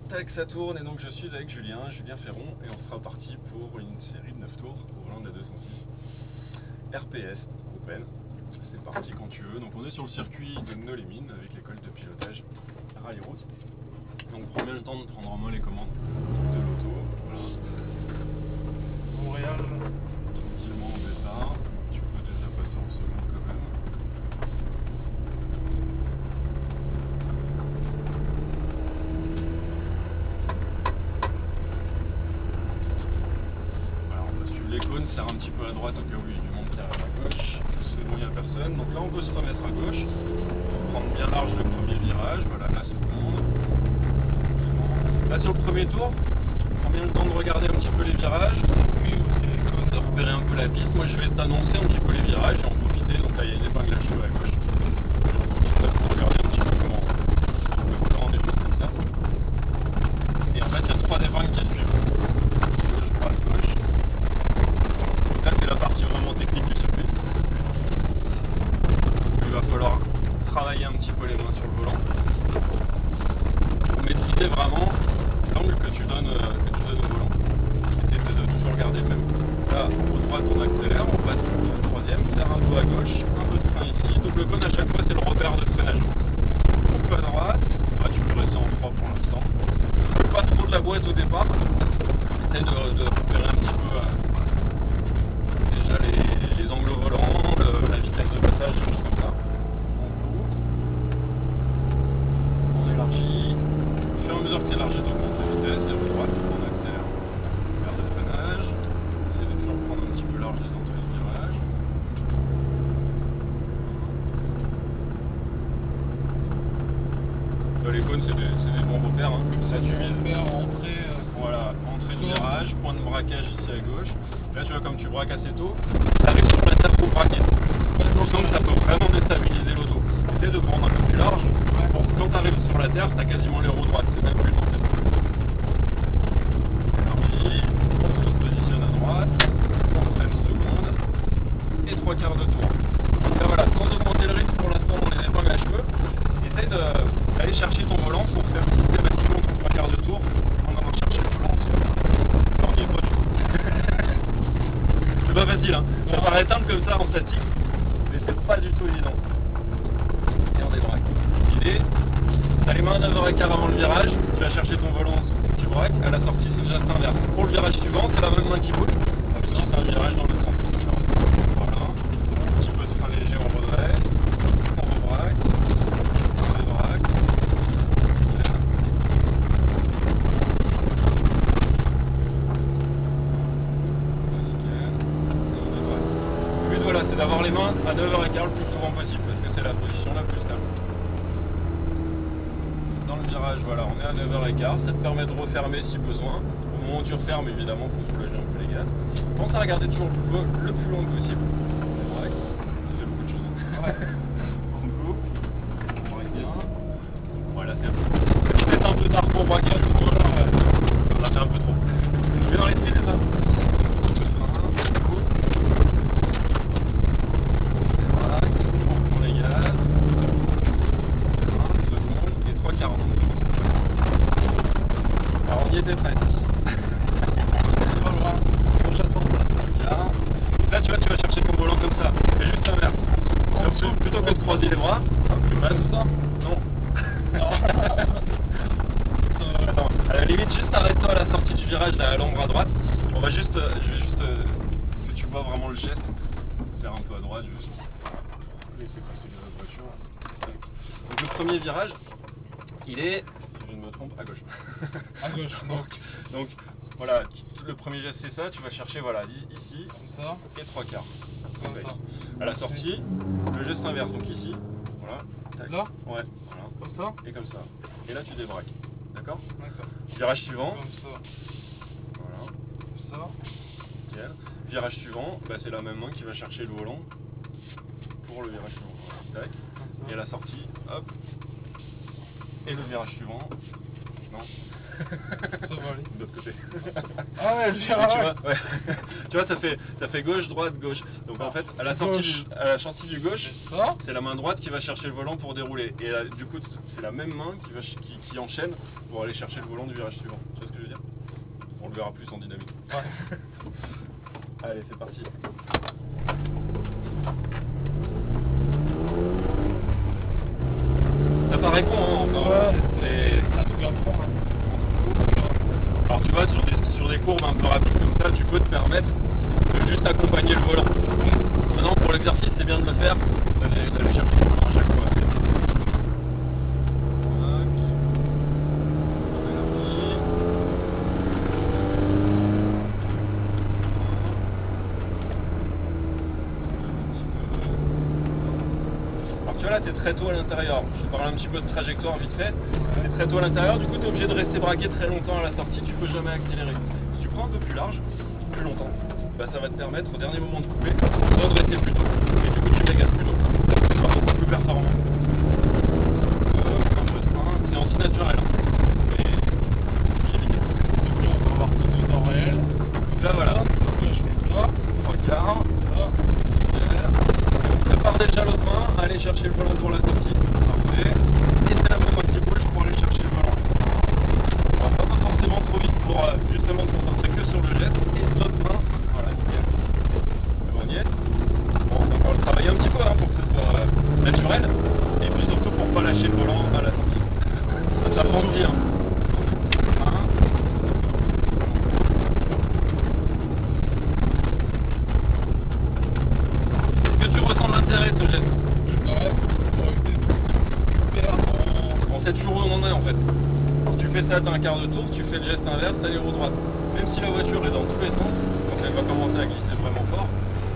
tac, ça tourne et donc je suis avec Julien Ferron et on sera parti pour une série de 9 tours au volant de la 206 RPS Open. C'est parti quand tu veux. Donc on est sur le circuit de Nolay-Mines avec l'école de pilotage Rail Route. Donc prends bien le temps de prendre en main les commandes de l'auto. Voilà. Montréal, tranquillement au départ. Tu peux déjà passer en seconde quand même. Les cônes serrent un petit peu à droite au cas où il y a du monde qui arrive à gauche. C'est bon, il n'y a personne. Donc là, on peut se remettre à gauche. On va prendre bien large le premier virage. Voilà, la seconde. Là, sur le premier tour, prends bien le temps de regarder un petit peu les virages. Puis aussi les cônes, de repérer un peu la piste. Moi, je vais t'annoncer un petit peu les virages et en profiter. Donc là, il y a une épingle à cheveux à gauche. Pour regarder un petit peu comment le volant, des choses comme ça. Et en fait, il y a 3 épingles qui suivent. Gauche, droite, gauche. Là, c'est la partie vraiment technique du circuit. Il va falloir travailler un petit peu les mains sur le volant pour maîtriser vraiment l'angle que tu donnes au volant. Essaye de toujours garder le même. Là, au droite, on accélère, on passe au troisième, serre un peu à gauche, un peu de frein ici. Donc le cône, à chaque fois, c'est le repère de freinage. Un peu à droite. Là, tu peux rester en 3 pour l'instant. Pas trop de la boîte au départ. Essaye de repérer un petit peu. Déjà les angles volants, la vitesse de passage, des choses comme ça. On coupe, on élargit, au fur et à mesure que tu élargis, tu augmentes la vitesse, et à droite, on accélère. Garde le freinage, essaye de toujours prendre un petit peu large les entrées du virage. Là, les cônes, c'est des bons repères. Hein. Ça, tu viens entrée, voilà, entrée de virage, point de braquage ici à gauche. Là, tu vois, comme tu braques assez tôt, tu arrives sur la terre pour braquer. Donc ça peut vraiment déstabiliser l'auto. Essaye de prendre un peu plus large pour que quand tu arrives sur la terre, tu as quasiment les roues droites. C'est même plus tenté. Élargie, on se positionne à droite, on freine seconde et 3 quarts de tour. Donc là, voilà, sans augmenter le rythme pour l'instant, on les épingles à cheveux. Essaye d'aller chercher ton volant pour faire systématiquement ton 3 quarts de tour en allant chercher le volant. Alors qu'il est pas du tout. C'est pas facile, hein. Ça paraît simple comme ça en statique, mais c'est pas du tout évident. Et on débraque. L'idée, t'as les mains à 9h15 avant le virage, tu vas chercher ton volant, tu braques, à la sortie c'est le geste inverse. Pour le virage suivant, c'est la même main qui bouge, comme si c'est un virage dans le sens. Voilà, un petit peu de frein léger, on redresse, on rebraque, on débraque. Voilà, c'est d'avoir les mains à 9h15 le plus souvent possible parce que c'est la position la plus stable. Dans le virage, voilà, on est à 9h15, ça te permet de refermer si besoin. Au moment où tu refermes, évidemment, il faut soulager un peu les gaz. Pense à regarder toujours le plus long possible. C'est vrai, ça fait beaucoup de choses. Ouais. On coupe, on braque bien. Voilà, c'est peut-être un peu tard pour braquer, on a fait un peu trop. Tu es dans l'esprit, c'est ça? Alors on y était presque. Là tu vois, tu vas chercher ton volant comme ça. C'est juste l'inverse. Plutôt que de croiser les bras, tu passes ça. Non. Attends, à la limite juste arrête-toi à la sortie du virage là, à l'ombre à droite. On va juste, je vais juste, si tu vois vraiment le geste, faire un peu à droite, juste laisser passer la voiture. Donc le premier virage, il est, si je ne me trompe, à gauche. À gauche. Donc voilà, le premier geste c'est ça, tu vas chercher voilà, ici, comme ça, et 3 quarts. Comme ça. À la sortie, le geste inverse, donc ici, voilà. Tac. Là? Ouais, voilà. Comme ça? Et comme ça. Et là tu débraques. D'accord? D'accord. Virage suivant. Comme ça. Voilà. Comme ça. Nickel. Virage suivant, bah, c'est la même main qui va chercher le volant pour le virage suivant. Tac. Et à la sortie, hop. Et le virage suivant. Non. Ça va aller. De l'autre côté. Ah ouais, Et tu vois, ouais. Tu vois, ça fait gauche, droite, gauche. Donc en fait, à la sortie du gauche, c'est la main droite qui va chercher le volant pour dérouler. Et là, du coup, c'est la même main qui enchaîne pour aller chercher le volant du virage suivant. Tu vois ce que je veux dire? On le verra plus en dynamique. Ouais. Allez, c'est parti. Ça paraît con, hein, encore. Ouais. Ça te garde fort, hein. Alors tu vois, sur des courbes un peu rapides comme ça, tu peux te permettre de juste accompagner le volant. Maintenant, pour l'exercice, c'est bien de le faire, d'aller chercher le volant à chaque fois. Alors tu vois là, t'es très tôt à l'intérieur. Je te parle un petit peu de trajectoire vite fait. T'es très tôt à l'intérieur, du coup t'es obligé de rester braqué très longtemps à la sortie, tu peux jamais accélérer. Si tu prends un peu plus large, plus longtemps, bah, ça va te permettre au dernier moment de couper, soit de rester plus tôt, et du coup tu dégages plus tôt. Ça sera beaucoup plus performant. Comme le train, c'est anti-naturel. Mais Donc là, on va voir tout en temps réel. donc là voilà, Je fais ça. regarde, on prépare déjà l'autre main à aller chercher le volant pour la sortie. Parfait. Et c'est la main qui bouge pour aller chercher le volant. On va pas forcément trop vite pour justement se concentrer que sur le geste. Et l'autre main, voilà, nickel. C'est bon, on y est. Bon, on va encore le travailler un petit peu hein, pour que ce soit naturel. Et puis surtout pour pas lâcher le volant à la sortie. Ça s'apprend bien. Est-ce que tu ressens l'intérêt de ce geste? Ouais. On sait toujours où on en est en fait. Quand tu fais ça, t'as un quart de tour, tu fais le geste inverse, t'as les roues droites. Même si la voiture est dans tous les sens, quand elle va commencer à glisser vraiment fort,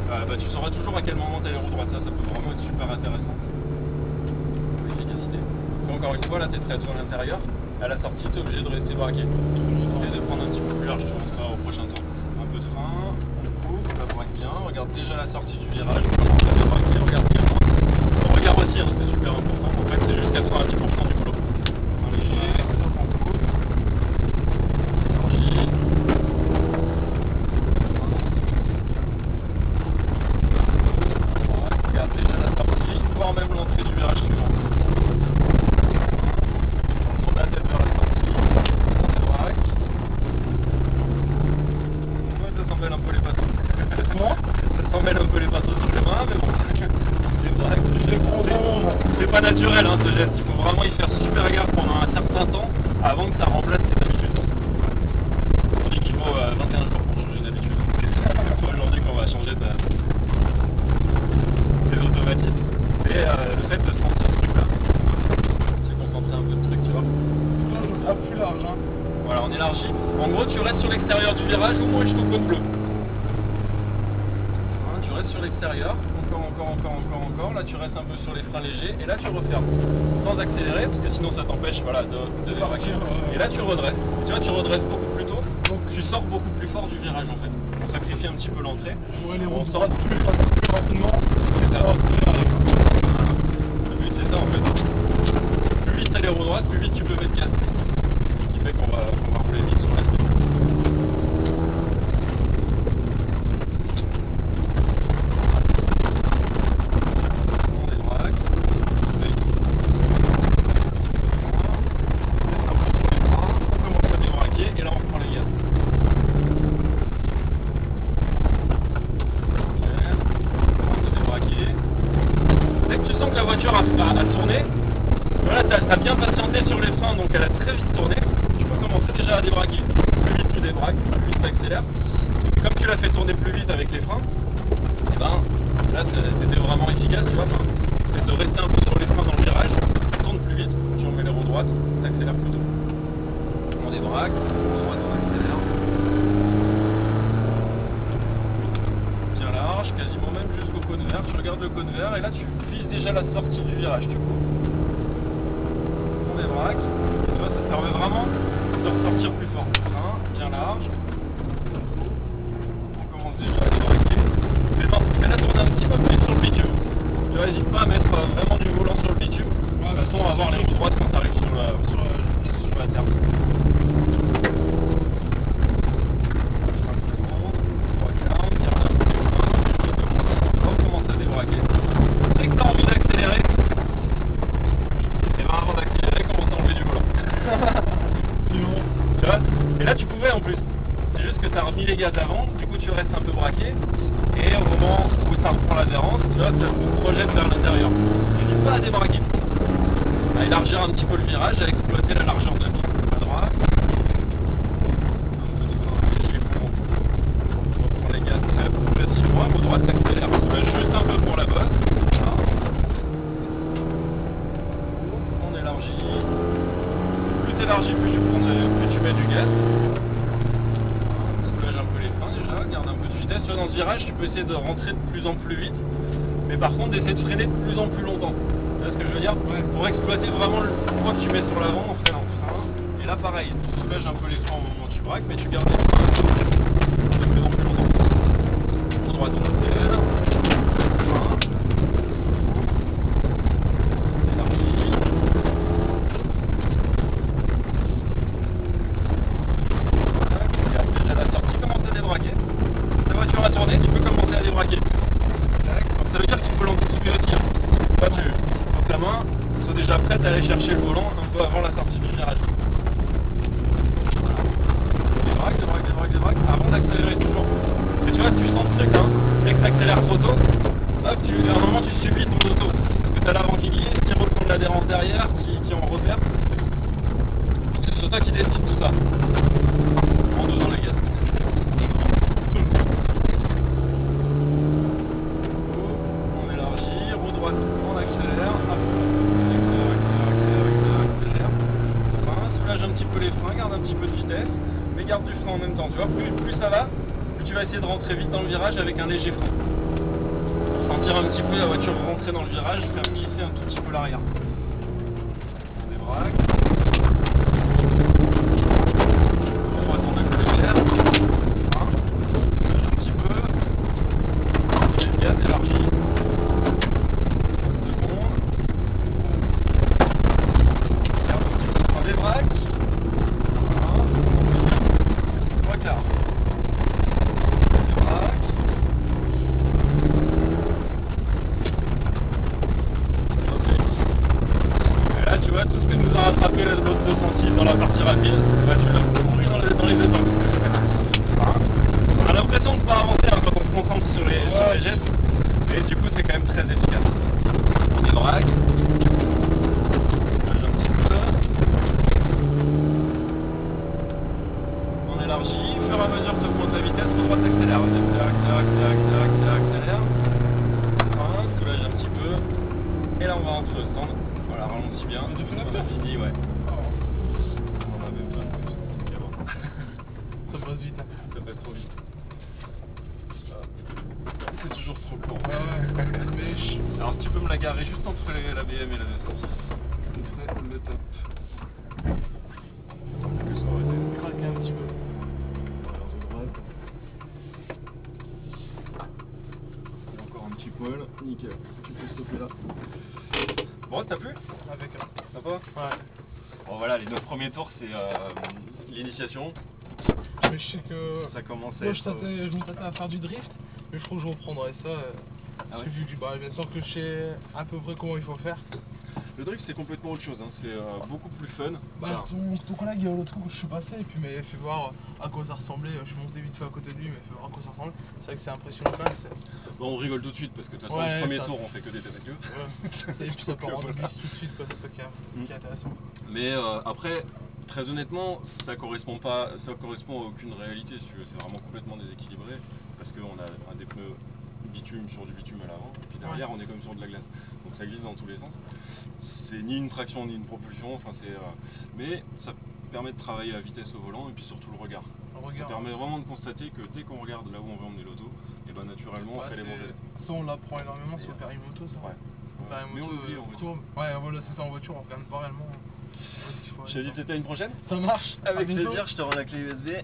bah, tu sauras toujours à quel moment t'as les roues droites. Ça peut vraiment être super intéressant. L'efficacité. Donc encore une fois, là t'es très tôt à l'intérieur. À la sortie, t'es obligé de rester braqué. Et de prendre un petit peu plus large, tu resteras au prochain tour. Un peu de frein, on coupe, la braque bien. Regarde déjà la sortie du virage, on commence à débraquer, regarde bien. On regarde aussi, hein, c'est super important. En fait, c'est juste 90% du boulot. Un léger, hop, on coupe. Énergie. Regarde déjà la sortie, voire même l'entrée du virage suivant. On tourne la tête vers la sortie. On braque. Ouais, ça s'emmêle un peu les bateaux. Ça s'emmêle un peu les bateaux sur les mains, mais bon. C'est pas naturel hein, ce geste, il faut vraiment y faire super gaffe pendant un certain temps avant que ça remplace tes habitudes. On dit qu'il faut 21 jours pour changer d'habitude. C'est aujourd'hui qu'on va changer tes automatismes. Et le fait de se sentir super, c'est concentrer un peu de truc, tu vois. Là, je prends plus large, hein. Voilà, on élargit. En gros, tu restes sur l'extérieur du virage au moins jusqu'au cône bleu. Hein, tu restes sur l'extérieur. Encore, là tu restes un peu sur les freins légers et là tu refermes sans accélérer parce que sinon ça t'empêche voilà, de partir. Et là tu redresses, tu vois tu redresses beaucoup plus tôt, donc tu sors beaucoup plus fort du virage en fait. On sacrifie un petit peu l'entrée, on sort plus rapidement. C'est ça. Le but c'est ça en fait. Plus vite t'as les roues droites, plus vite tu peux mettre gaz. Ce qui fait qu'on va rouler vite sur la piste. À tourner. Voilà, tu as bien patienté sur les freins, donc elle a très vite tourné. Tu peux commencer déjà à débraquer. Plus vite tu débraques, plus vite tu accélères. Et comme tu l'as fait tourner plus vite avec les freins, et ben là c'était vraiment efficace, tu vois. C'est de rester un peu sur les freins dans le virage, tu tournes plus vite, tu remets les roues droites, tu accélères plus tôt. On débraque, droite on accélère. Bien large, quasiment même jusqu'au cône vert. Tu regardes le cône vert et là tu vises déjà la sortie du virage du coup. On débraque. Et tu vois, ça te permet vraiment de ressortir plus fort. Bien large. On commence déjà à débraquer. Mais là tourne un petit peu plus sur le bitume. Tu vois, n'hésite pas à mettre vraiment du volant sur le bitume. De toute façon, on va avoir les roues droites quand tu arrives sur la terre. Tu vois. Et là tu pouvais en plus. C'est juste que tu as remis les gaz avant, du coup tu restes un peu braqué. Et au moment où ça reprend l'adhérence, tu vois, ça te projette vers l'intérieur. Tu n'es pas à débraquer. À élargir un petit peu le virage, à exploiter la largeur de la piste à droite. On prend les gaz très progressivement, à droite, t'accélères. Tu vas juste un peu pour la bosse. Voilà. On élargit. Plus t'élargis, plus tu mets du gaz. Soulage un peu les freins déjà, garde un peu de vitesse. Tu vois, dans ce virage, tu peux essayer de rentrer de plus en plus vite. Mais par contre, d'essayer de freiner de plus en plus longtemps. Tu vois ce que je veux dire? Pour exploiter vraiment le poids que tu mets sur l'avant en freinant. Et là, pareil, tu soulages un peu les freins au moment où tu braques, mais tu gardes les freins de plus en plus longtemps. Pour droite, on accélère. Élargi. Regarde déjà la sortie, commence à débraquer. Ta voiture va tourner, tu peux commencer à débraquer. Donc ça veut dire qu'il faut l'anticiper aussi. Toi, tu faut que ta main soit déjà prête à aller chercher le volant un peu avant la sortie du virage. Débraque, avant d'accélérer toujours. Et tu vois, tu sens le truc, hein, dès que tu accélères trop tôt, hop, à un moment tu subis ton auto. Parce que tu as l'avant qui glisse, qui reprend de l'adhérence derrière, qui en repère. C'est toi qui décide tout ça. En dosant les gaz. On élargit, roue droite, on accélère. Accélère. Soulage un petit peu les freins, garde un petit peu de vitesse. Mais garde du frein en même temps, tu vois, plus ça va, plus tu vas essayer de rentrer vite dans le virage avec un léger frein. Pour sentir un petit peu la voiture rentrer dans le virage, faire glisser un tout petit peu l'arrière. On débraque. On droite, on accélère. Un petit peu. Le gaz élargi. Seconde. Garde un petit peu. On débraque. Tout ce que nous a rattrapé notre ressenti dans la partie rapide, bah, tu l'as compris dans les étapes. Hein, on a l'impression de ne pas avancer hein, quand on se concentre sur les gestes, mais du coup c'est quand même très efficace. On débraque, un petit peu, on élargit, au fur et à mesure tu augmentes la vitesse, au droit t'accélères, accélère, soulage un petit peu, et là on va entre le stand. Voilà, ralentis bien, on a fini, ouais. On en a même pas plus. Ça passe vite. Ça passe trop vite. C'est toujours trop court. Ouais. Alors tu peux me la garer juste entre la BM et la 200. Le top. Que ça aurait été craqué un petit peu. Il y a encore un petit poil, nickel. Tu peux stopper là. Bon, t'as plu? Impeccable. Sympa? Ouais. Bon voilà, les 9 premiers tours c'est l'initiation. Mais je sais que... Ça commence à moi, être... je m'attendais à faire du drift, mais je crois que je reprendrai ça. Ah ouais? Vu du bien sûr que je sais à peu près comment il faut faire. Le drift c'est complètement autre chose, hein. C'est beaucoup plus fun. Bah, ton collègue l'autre coup je suis passé et puis il m'avait fait voir à quoi ça ressemblait. Je suis monté vite fait à côté de lui, il m'a fait voir à quoi ça ressemblait. C'est vrai que c'est impressionnant quand même. Bon, on rigole tout de suite parce que de toute façon Ouais, le premier ça... tour on fait que des têtes à queue. Ouais. Et puis ça part en glisse tout de suite, quoi, c'est ça qui est intéressant. Mais après, très honnêtement, ça correspond à aucune réalité si tu veux. C'est vraiment complètement déséquilibré parce qu'on a des pneus bitume sur du bitume à l'avant et puis derrière on est comme sur de la glace. Donc ça glisse dans tous les sens. C'est ni une traction ni une propulsion, enfin mais ça permet de travailler la vitesse au volant et puis surtout le regard. Ça permet vraiment de constater que dès qu'on regarde là où on veut emmener l'auto, et ben naturellement on fait les bons gestes. Ça on l'apprend énormément sur le permis moto, ça. Ouais. Permis Mais moto, on oublie en voiture. Ouais, voilà, c'est ça en voiture, on regarde pas réellement. Je te dis peut-être à une prochaine. Ça marche. Avec plaisir, je te rends la clé USB.